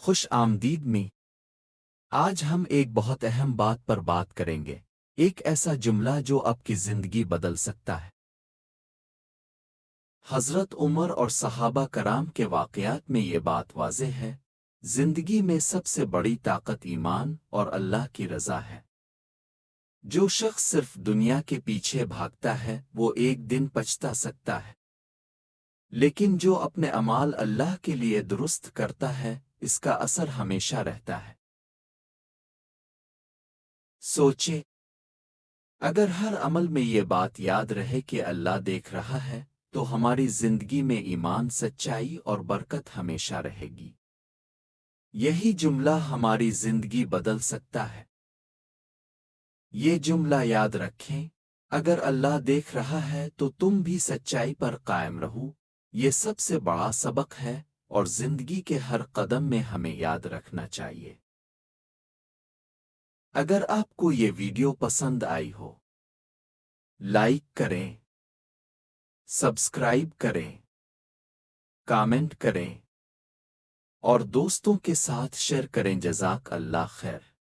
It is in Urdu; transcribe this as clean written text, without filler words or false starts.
خوش آمدید میں آج ہم ایک بہت اہم بات پر بات کریں گے، ایک ایسا جملہ جو آپ کی زندگی بدل سکتا ہے۔ حضرت عمر اور صحابہ کرام کے واقعات میں یہ بات واضح ہے، زندگی میں سب سے بڑی طاقت ایمان اور اللہ کی رضا ہے۔ جو شخص صرف دنیا کے پیچھے بھاگتا ہے وہ ایک دن پچھتا سکتا ہے، لیکن جو اپنے اعمال اللہ کے لیے درست کرتا ہے اس کا اثر ہمیشہ رہتا ہے۔ سوچے، اگر ہر عمل میں یہ بات یاد رہے کہ اللہ دیکھ رہا ہے تو ہماری زندگی میں ایمان، سچائی اور برکت ہمیشہ رہے گی۔ یہی جملہ ہماری زندگی بدل سکتا ہے۔ یہ جملہ یاد رکھیں، اگر اللہ دیکھ رہا ہے تو تم بھی سچائی پر قائم رہو۔ یہ سب سے بڑا سبق ہے اور زندگی کے ہر قدم میں ہمیں یاد رکھنا چاہیے۔ اگر آپ کو یہ ویڈیو پسند آئی ہو، لائک کریں، سبسکرائب کریں، کامنٹ کریں اور دوستوں کے ساتھ شیئر کریں۔ جزاک اللہ خیر۔